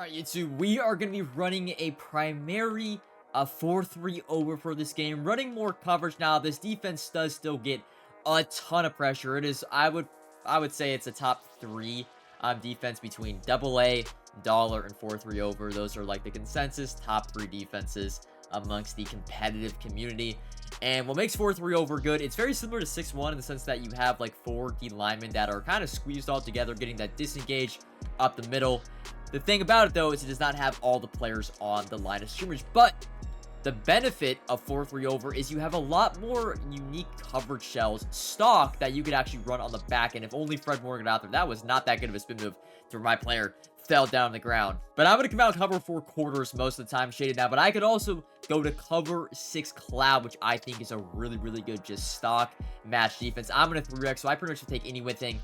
Alright, YouTube, we are going to be running a primary 4-3 over for this game. Running more coverage now. This defense does still get a ton of pressure. It is, I would say it's a top 3 defense between AA, dollar, and 4-3 over. Those are like the consensus top 3 defenses amongst the competitive community. And what makes 4-3 over good, it's very similar to 6-1 in the sense that you have like 4 D linemen that are kind of squeezed all together, getting that disengage up the middle. The thing about it, though, is it does not have all the players on the line of scrimmage, but the benefit of 4-3 over is you have a lot more unique coverage shells stock that you could actually run on the back end. If only Fred Morgan got out there. That was not that good of a spin move for my player. Fell down on the ground. But I'm going to come out and cover 4 quarters most of the time, shaded now. But I could also go to cover 6 cloud, which I think is a really, really good just stock match defense. I'm going to 3x, so I pretty much will take anything,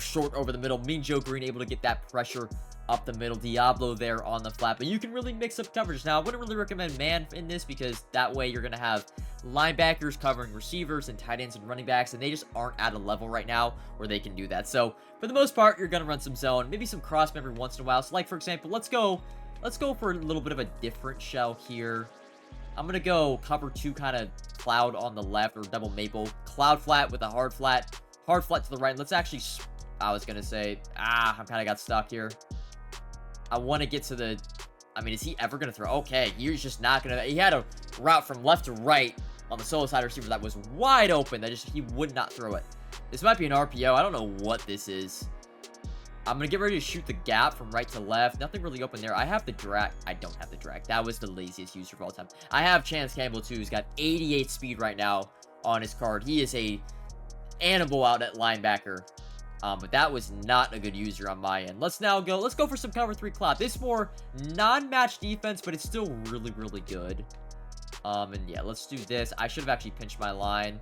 short over the middle. Me and Joe Green able to get that pressure up the middle. Diablo there on the flat, but you can really mix up coverage. Now, I wouldn't really recommend man in this because that way you're going to have linebackers covering receivers and tight ends and running backs, and they just aren't at a level right now where they can do that. So, for the most part, you're going to run some zone, maybe some cross every once in a while. So, like, for example, let's go for a little bit of a different shell here. I'm going to go cover 2 kind of cloud on the left, or double maple. Cloud flat with a hard flat to the right. Let's actually, I was going to say, I kind of got stuck here. I want to get to the, is he ever going to throw? Okay, he's just not going to, he had a route from left to right on the solo side receiver that was wide open, that he would not throw it. This might be an RPO, I don't know what this is. I'm going to get ready to shoot the gap from right to left. Nothing really open there. I have the drag. I don't have the drag. That was the laziest user of all time. I have Chance Campbell too, who's got 88 speed right now on his card. He is a animal out at linebacker. But that was not a good user on my end. Let's go for some cover 3 cloud. This more non-match defense, but it's still really, really good. And yeah, let's do this. I should have actually pinched my line.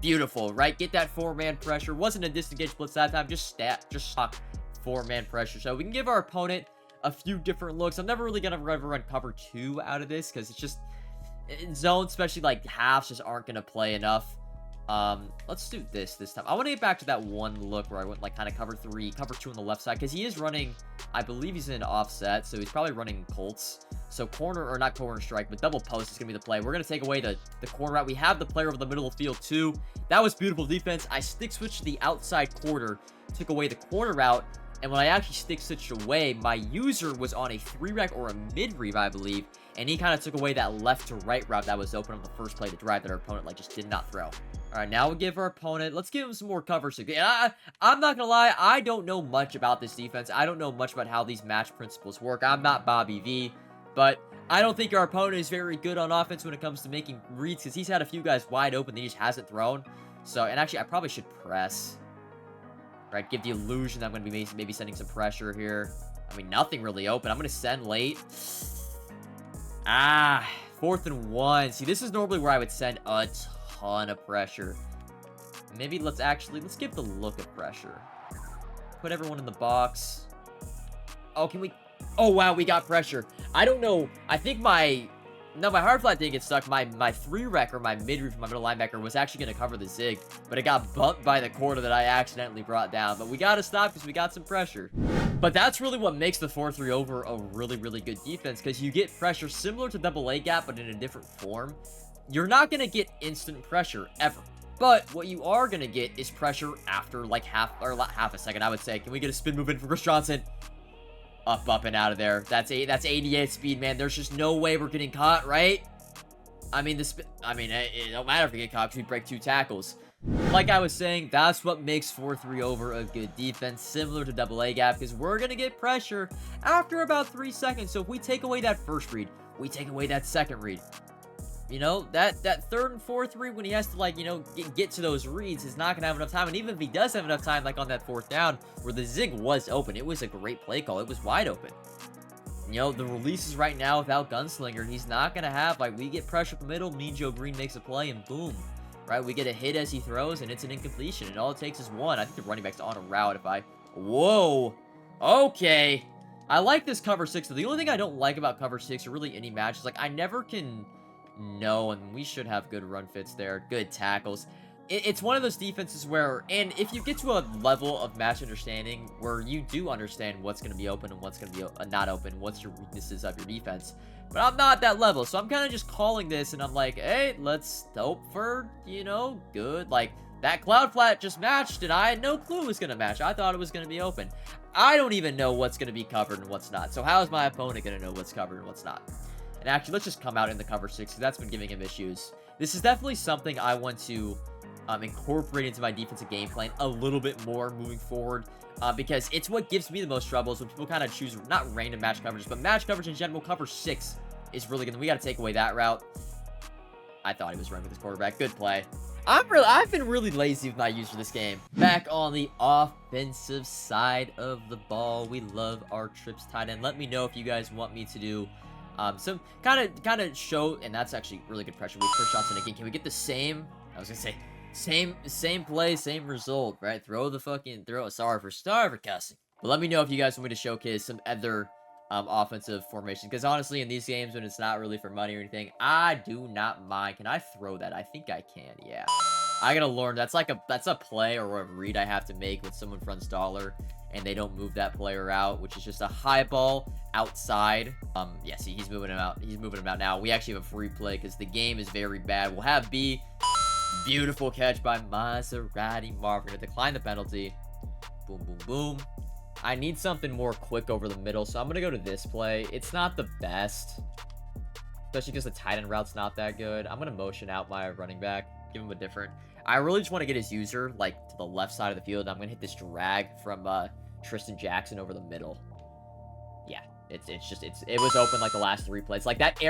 Beautiful, right? Get that 4-man pressure. Wasn't a disengage blitz that time. Just stock 4-man pressure. So we can give our opponent a few different looks. I'm never really going to run cover 2 out of this because it's just in zone, especially like halves just aren't going to play enough. Let's do this time. I want to get back to that one look where I went like kind of cover 3, cover 2 on the left side, because he is running, I believe he's in offset, so he's probably running Colts. So corner, or not corner strike, but double post is going to be the play. We're going to take away the corner route. We have the player over the middle of the field too. That was beautiful defense. I stick switched to the outside quarter, took away the corner route, and when I actually stick switched away, my user was on a 3-rec or a mid-rev, I believe, and he kind of took away that left to right route that was open on the first play to drive that our opponent just did not throw. All right, now we'll give our opponent, let's give him some more coverage. And I'm not going to lie, I don't know much about this defense. I don't know much about how these match principles work. I'm not Bobby V, but I don't think our opponent is very good on offense when it comes to making reads, because he's had a few guys wide open that he just hasn't thrown. So, and actually, I probably should press. Right, give the illusion that I'm going to be maybe sending some pressure here. Nothing really open. I'm going to send late. 4th and 1. See, this is normally where I would send a ton of pressure. Maybe let's give the look of pressure. Put everyone in the box. Oh, can we? Oh, wow, we got pressure. I don't know. I think my hard flat didn't get stuck. My 3-rec or my mid-read from my middle linebacker was actually going to cover the zig, but it got bumped by the corner that I accidentally brought down. But we got to stop because we got some pressure. But that's really what makes the 4-3 over a really, really good defense, because you get pressure similar to AA gap, but in a different form. You're not going to get instant pressure ever. But what you are going to get is pressure after like half a second, I would say. Can we get a spin move in for Chris Johnson? Up, and out of there. That's 88 speed, man. There's just no way we're getting caught, right? It don't matter if we get caught because we break 2 tackles. Like I was saying, that's what makes 4-3 over a good defense, similar to AA gap, because we're going to get pressure after about 3 seconds. So if we take away that first read, we take away that second read. That 3rd and 4th read, when he has to, get to those reads, is not going to have enough time. And even if he does have enough time, like on that 4th down, where the zig was open, it was a great play call. It was wide open. The releases right now without Gunslinger, he's not going to have, we get pressure up the middle, me and Joe Green makes a play, and boom. Right, we get a hit as he throws, and it's an incompletion. And all it takes is 1. I think the running back's on a route Whoa. Okay. I like this cover 6. The only thing I don't like about cover 6, or really any match, is, I never can know, and we should have good run fits there. Good tackles. it's one of those defenses where, and if you get to a level of match understanding where you do understand what's going to be open and what's going to be not open, what's your weaknesses of your defense. But I'm not at that level, so I'm kind of just calling this, and I'm like, hey, let's hope for, you know, good. Like, that cloud flat just matched, and I had no clue it was going to match. I thought it was going to be open. I don't even know what's going to be covered and what's not. So how is my opponent going to know what's covered and what's not? And actually, let's just come out in the cover 6, because that's been giving him issues. This is definitely something I want to incorporate into my defensive game plan a little bit more moving forward, because it's what gives me the most troubles when people kind of choose not random match coverages, but match coverage in general. Cover 6 is really good. We got to take away that route. I thought he was running with his quarterback. Good play. I've been really lazy with my use for this game. Back on the offensive side of the ball, we love our trips tight end. Let me know if you guys want me to do some kind of show, and that's actually really good pressure. We push shots in again. Can we get the same? I was gonna say same play, same result, right? Sorry for cussing. But let me know if you guys want me to showcase some other offensive formations, because honestly, in these games when it's not really for money or anything, I do not mind. Can I throw that? I think I can. Yeah, I gotta learn. That's a play or a read I have to make when someone fronts dollar and they don't move that player out, which is just a high ball outside. Yeah, see, he's moving him out. He's moving him out now. We actually have a free play because the game is very bad. We'll have B. Beautiful catch by Maserati Mark. We're gonna decline the penalty. Boom, boom, boom. I need something more quick over the middle, so I'm gonna go to this play. It's not the best, especially because the tight end route's not that good. I'm gonna motion out my running back, give him a different. I really just want to get his user like to the left side of the field. I'm gonna hit this drag from Tristan Jackson over the middle. Yeah, it was open like the last 3 plays. Like that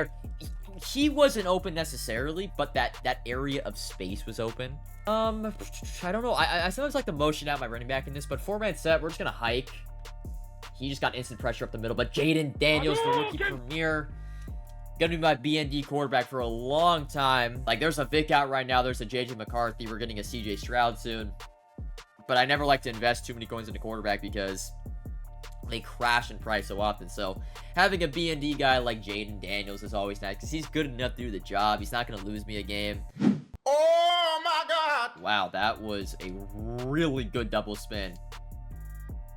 he wasn't open necessarily, but that area of space was open. I don't know. I sometimes like to motion out my running back in this, but 4-man set, we're just gonna hike. He just got instant pressure up the middle, but Jaden Daniels, the rookie premier, gonna be my BND quarterback for a long time. Like, there's a Vic out right now. There's a JJ McCarthy. We're getting a CJ Stroud soon. But I never like to invest too many coins into quarterback because they crash in price so often. So having a BND guy like Jaden Daniels is always nice because he's good enough to do the job. He's not gonna lose me a game. Oh my god! Wow, that was a really good double spin.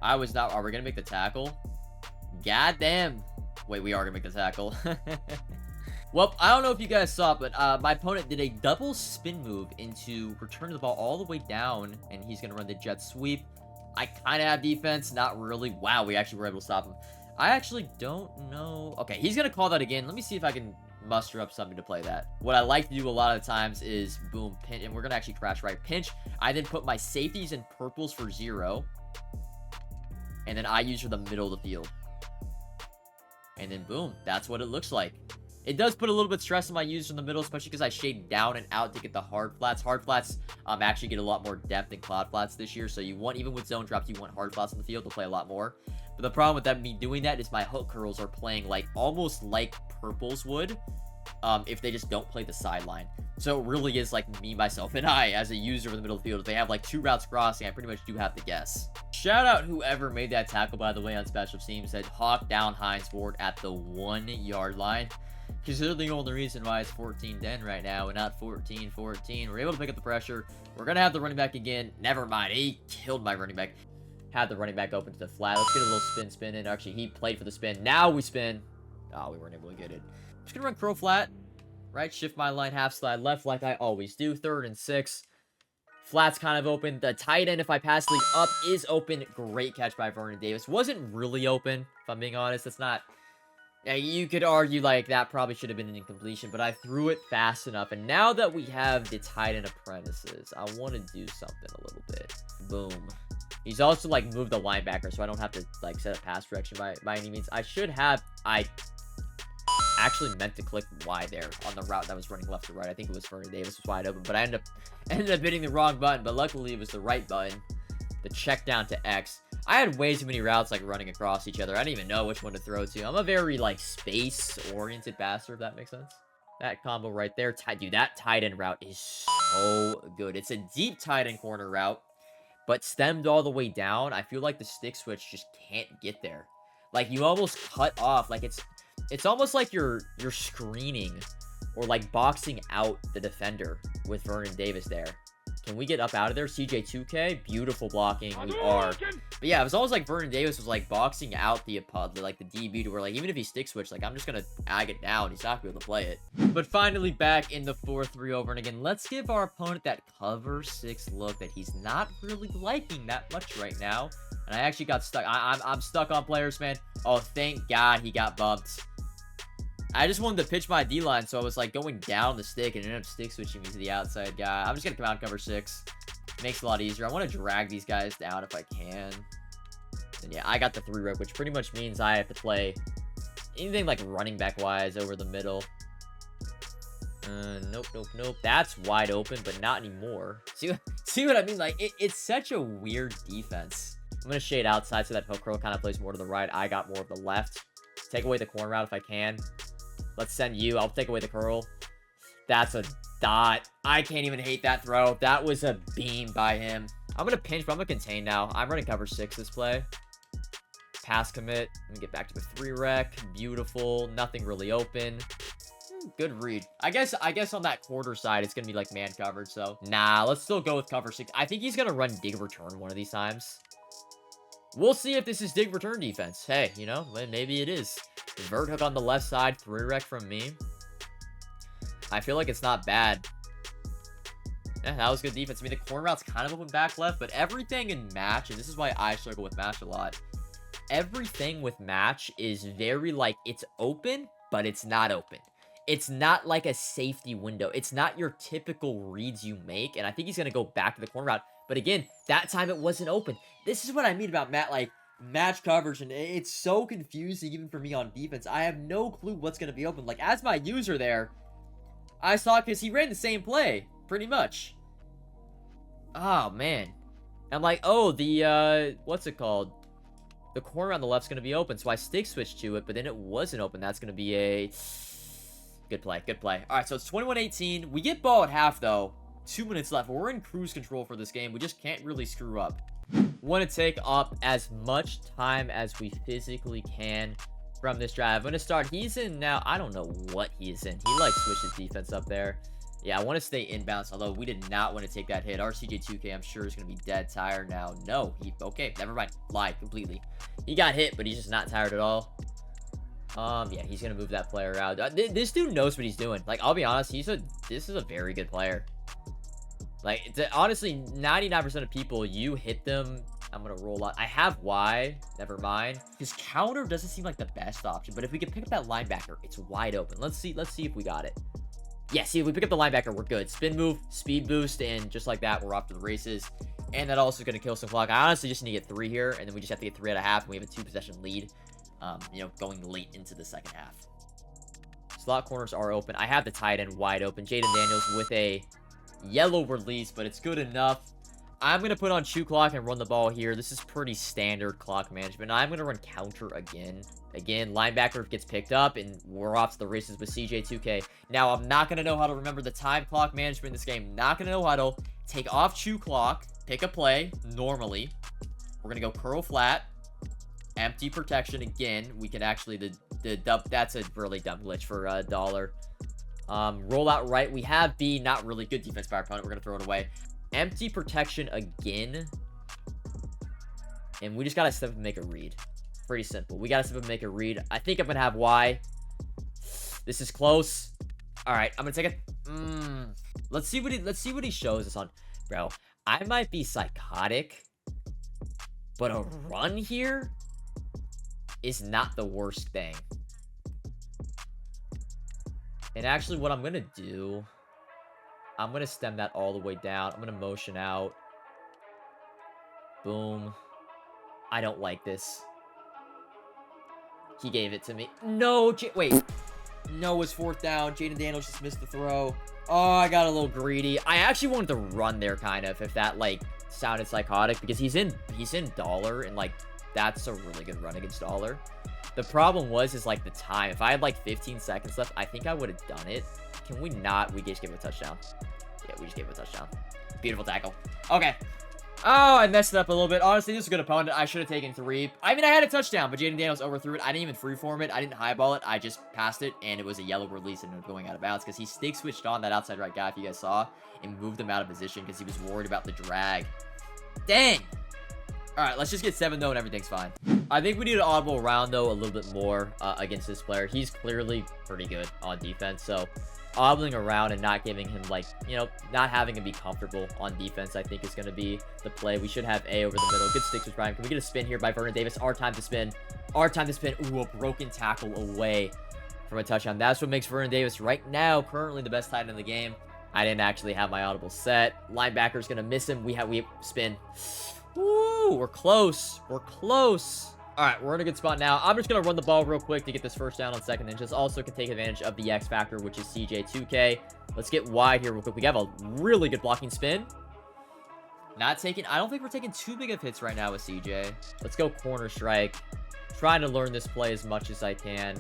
Are we gonna make the tackle? God damn. Wait, we are gonna make the tackle. Well, I don't know if you guys saw it, but my opponent did a double spin move into return the ball all the way down, and he's gonna run the jet sweep. I kind of have defense, not really. Wow, we actually were able to stop him. I actually don't know. Okay, he's gonna call that again. Let me see if I can muster up something to play that. What I like to do a lot of times is boom, pinch, and we're gonna actually crash right pinch. I then put my safeties in purples for 0, and then I use for the middle of the field, and then boom, that's what it looks like. It does put a little bit of stress on my user in the middle, especially because I shade down and out to get the hard flats. Hard flats actually get a lot more depth than cloud flats this year, so you want, even with zone drops, you want hard flats on the field to play a lot more. But the problem with me doing that is my hook curls are playing like almost like purples would if they just don't play the sideline. So it really is like me, myself, and I as a user in the middle of the field. If they have like 2 routes crossing, I pretty much do have to guess. Shout out whoever made that tackle, by the way, on special teams, that hawk down Hines Ward at the 1-yard line. Consider the only reason why it's 14-10 right now and not 14-14. We're able to pick up the pressure. We're going to have the running back again. Never mind. He killed my running back. Had the running back open to the flat. Let's get a little spin in. Actually, he played for the spin. Now we spin. Oh, we weren't able to get it. Just going to run crow flat. Right, shift my line, half slide left like I always do. 3rd and 6. Flat's kind of open. The tight end, if I pass lead up, is open. Great catch by Vernon Davis. Wasn't really open, if I'm being honest. It's not... Yeah, you could argue, like, that probably should have been an incompletion, but I threw it fast enough. And now that we have the tight end apprentices, I want to do something a little bit. Boom. He's also, like, moved the linebacker, so I don't have to, like, set a pass direction by any means. I actually meant to click Y there on the route that was running left to right. I think it was Vernon Davis was wide open, but I ended up hitting the wrong button, but luckily it was the right button. The check down to X. I had way too many routes, like, running across each other. I didn't even know which one to throw to. I'm a very, like, space-oriented passer, if that makes sense. That combo right there. Dude, that tight end route is so good. It's a deep tight end corner route, but stemmed all the way down. I feel like the stick switch just can't get there. Like, you almost cut off. Like, it's almost like you're screening or, like, boxing out the defender with Vernon Davis there. Can we get up out of there? CJ2K, beautiful blocking. We are. But yeah, it was always like Vernon Davis was like boxing out the like the DB to where like even if he stick switch, like I'm just gonna ag it down. He's not gonna be able to play it. But finally back in the 4-3 over, and again, let's give our opponent that cover 6 look that he's not really liking that much right now. And I actually got stuck. I'm stuck on players, man. Oh, thank God he got bumped. I just wanted to pitch my D-line, so I was like going down the stick and ended up stick switching me to the outside guy. I'm just gonna come out and cover 6. Makes it a lot easier. I want to drag these guys down if I can. And yeah, I got the 3 rep, which pretty much means I have to play anything like running back wise over the middle. Nope. That's wide open, but not anymore. See what I mean? Like, it's such a weird defense. I'm gonna shade outside so that hook curl kind of plays more to the right. I got more of the left. Take away the corner route if I can. Let's send you. I'll take away the curl. That's a dot. I can't even hate that throw. That was a beam by him. I'm going to pinch, but I'm going to contain now. I'm running cover 6 this play. Pass commit. Let me get back to the 3 rec. Beautiful. Nothing really open. Good read. I guess on that quarter side, it's going to be like man coverage. So, nah, let's still go with cover 6. I think he's going to run dig return one of these times. We'll see if this is dig return defense. Hey, you know, maybe it is. Vert hook on the left side, 3 rec from me. I feel like it's not bad. Yeah, that was good defense. I mean, the corner route's kind of open back left, but everything in match, and this is why I struggle with match a lot. Everything with match is very like, it's open, but it's not open. It's not like a safety window. It's not your typical reads you make, and I think he's going to go back to the corner route. But again, that time it wasn't open. This is what I mean about match coverage, and it's so confusing even for me on defense. I have no clue what's going to be open. Like, as my user there, I saw because he ran the same play, pretty much. Oh, man. I'm like, oh, the, what's it called? The corner on the left's going to be open, so I stick switched to it, but then it wasn't open. That's going to be a good play, good play. All right, so it's 21-18. We get ball at half, though. 2 minutes left. We're in cruise control for this game. We just can't really screw up. Want to take up as much time as we physically can from this drive. I'm going to start. He's in now. I don't know what he is in. He, like, switches defense up there. Yeah, I want to stay inbounds, although we did not want to take that hit. Our CJ2K, I'm sure, is going to be dead tired now. No, okay, never mind. Lied completely. He got hit, but he's just not tired at all. Yeah, he's going to move that player out. This dude knows what he's doing. Like, I'll be honest, this is a very good player. Like, honestly, 99% of people, you hit them. I'm going to roll out. I have Y. Never mind. His counter doesn't seem like the best option, but if we can pick up that linebacker, it's wide open. Let's see if we got it. Yeah, see, if we pick up the linebacker, we're good. Spin move, speed boost, and just like that, we're off to the races. And that also is going to kill some clock. I honestly just need to get 3 here, and then we just have to get 3 and a half, and we have a 2-possession lead, you know, going late into the second half. Slot corners are open. I have the tight end wide open. Jaden Daniels with a yellow release, but it's good enough. I'm going to put on chew clock and run the ball here. This is pretty standard clock management. I'm going to run counter again. Again, linebacker gets picked up, and we're off to the races with CJ2K. Now, I'm not going to know how to remember the time clock management in this game. Not going to know how to take off chew clock, pick a play, normally. We're going to go curl flat, empty protection again. We can actually, that's a really dumb glitch for a dollar. Roll out right. We have B, not really good defense by our opponent. We're going to throw it away. Empty protection again. And we just got to step up and make a read. Pretty simple. We got to step up and make a read. I think I'm going to have Y. This is close. All right. I'm going to take it. Let's see what he shows us on. Bro, I might be psychotic, but a run here is not the worst thing. And actually, what I'm going to do, I'm going to stem that all the way down. I'm going to motion out. Boom. I don't like this. He gave it to me. No, wait. No, it's 4th down. Jaden Daniels just missed the throw. Oh, I got a little greedy. I actually wanted to run there, kind of, if that, like, sounded psychotic, because he's in dollar, and, like, that's a really good run against dollar. The problem is like the time. If I had like 15 seconds left, I think I would have done it. Can we not? We just gave it a touchdown. Yeah, we just gave it a touchdown. Beautiful tackle. Okay. Oh, I messed it up a little bit. Honestly, this is a good opponent. I should have taken 3. I mean, I had a touchdown, but Jaden Daniels overthrew it. I didn't even freeform it. I didn't highball it. I just passed it, and it was a yellow release and ended up going out of bounds because he stick switched on that outside right guy, if you guys saw, and moved him out of position because he was worried about the drag. Dang! Alright, let's just get 7 though and everything's fine. I think we need an audible round though a little bit more against this player. He's clearly pretty good on defense, so audibling around and not giving him, like, you know, not having him be comfortable on defense, I think is going to be the play. We should have A over the middle. Good sticks with Brian. Can we get a spin here by Vernon Davis? Our time to spin. Our time to spin. Ooh, a broken tackle away from a touchdown. That's what makes Vernon Davis right now currently the best tight end in the game. I didn't actually have my audible set. Linebacker's going to miss him. We spin. Ooh, we're close. We're close. All right, we're in a good spot now. I'm just going to run the ball real quick to get this first down on second and just also can take advantage of the X factor, which is CJ2K. Let's get wide here real quick. We have a really good blocking spin. I don't think we're taking too big of hits right now with CJ. Let's go corner strike. Trying to learn this play as much as I can.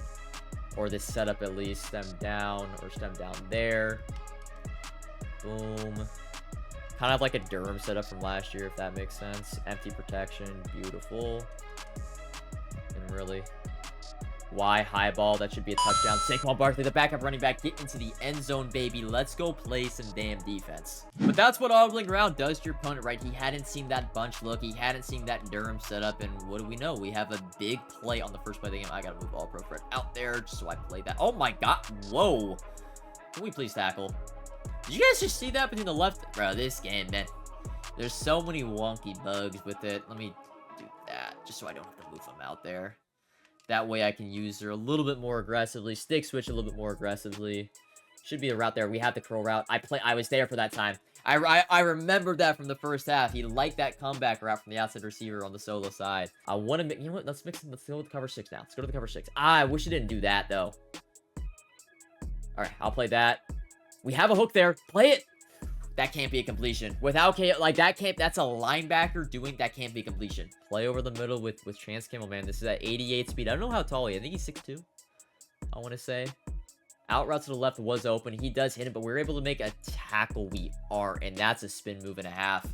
Or this setup at least. Stem down or stem down there. Boom. Kind of like a Durham setup from last year, if that makes sense. Empty protection. Beautiful. And really, why high ball? That should be a touchdown. Saquon Barkley, the backup running back, get into the end zone, baby. Let's go play some damn defense. But that's what audibling around does to your opponent, right? He hadn't seen that bunch look. He hadn't seen that Durham setup. And what do we know? We have a big play on the first play of the game. I got to move all pro Fred out there just so I play that. Oh my God. Whoa. Can we please tackle? Did you guys just see that between the left? Bro, this game, man. There's so many wonky bugs with it. Let me do that just so I don't have to move them out there. That way I can use her a little bit more aggressively. Stick switch a little bit more aggressively. Should be a route there. We have the curl route. I was there for that time. I remembered that from the first half. He liked that comeback route from the outside receiver on the solo side. I want to make, you know what? Let's go with the cover 6 now. Let's go to the cover 6. I wish it didn't do that though. All right, I'll play that. We have a hook there. Play it. That can't be a completion. Without K, like that can't, that's a linebacker doing, that can't be completion. Play over the middle with Chance Campbell, man. This is at 88 speed. I don't know how tall he is. I think he's 6'2". I want to say. Out route to the left was open. He does hit it, but we're able to make a tackle. We are, and that's a spin move and a half.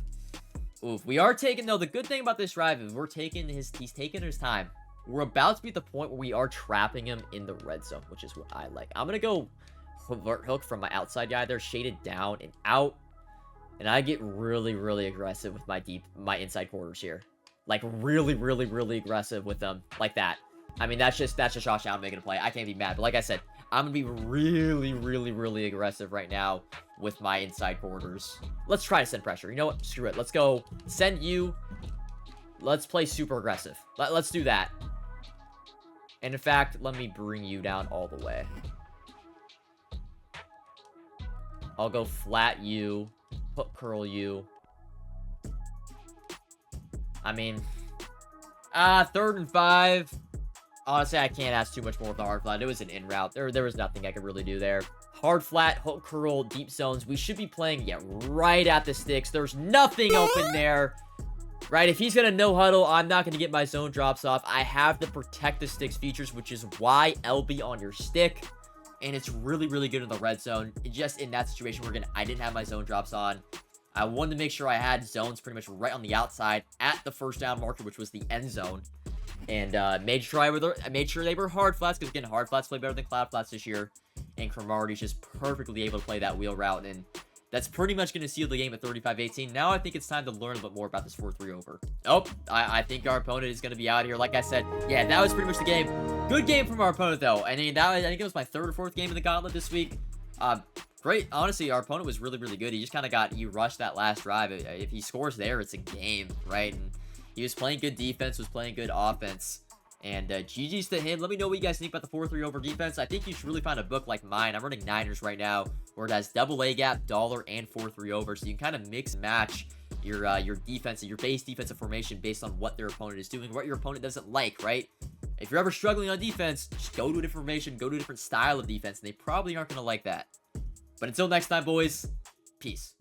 Oof. We are taking, though, the good thing about this drive is he's taking his time. We're about to be at the point where we are trapping him in the red zone, which is what I like. I'm going to go hook from my outside guy there, shaded down and out. And I get really, really aggressive with my inside quarters here. Like, really, really, really aggressive with them. Like that. I mean, that's just Josh Allen making a play. I can't be mad. But like I said, I'm going to be really, really, really aggressive right now with my inside quarters. Let's try to send pressure. You know what? Screw it. Let's go send you. Let's play super aggressive. Let's do that. And in fact, let me bring you down all the way. I'll go flat you. Hook curl you. I mean, 3rd and 5. Honestly, I can't ask too much more with the hard flat. It was an in route. There was nothing I could really do there. Hard flat, hook curl, deep zones. We should be playing, yeah, right at the sticks. There's nothing open there. Right, if he's going to no huddle, I'm not going to get my zone drops off. I have to protect the sticks features, which is why LB on your stick. And it's really, really good in the red zone. Just in that situation, I didn't have my zone drops on. I wanted to make sure I had zones pretty much right on the outside at the first down marker, which was the end zone. And made sure they were hard flats, because again, hard flats play better than cloud flats this year. And Cromartie's just perfectly able to play that wheel route. And that's pretty much going to seal the game at 35-18. Now I think it's time to learn a bit more about this 4-3 over. Oh, I think our opponent is going to be out here. Like I said, yeah, that was pretty much the game. Good game from our opponent, though. I mean, I think it was my 3rd or 4th game in the gauntlet this week. Great. Honestly, our opponent was really, really good. He just kind of he rushed that last drive. If he scores there, it's a game, right? And he was playing good defense, was playing good offense. And GG's to him. Let me know what you guys think about the 4-3 over defense. I think you should really find a book like mine. I'm running Niners right now, where it has double A gap, dollar, and 4-3 over. So you can kind of mix and match your defense, your base defensive formation based on what their opponent is doing, what your opponent doesn't like, right? If you're ever struggling on defense, just go to a different formation, go to a different style of defense, and they probably aren't going to like that. But until next time, boys, peace.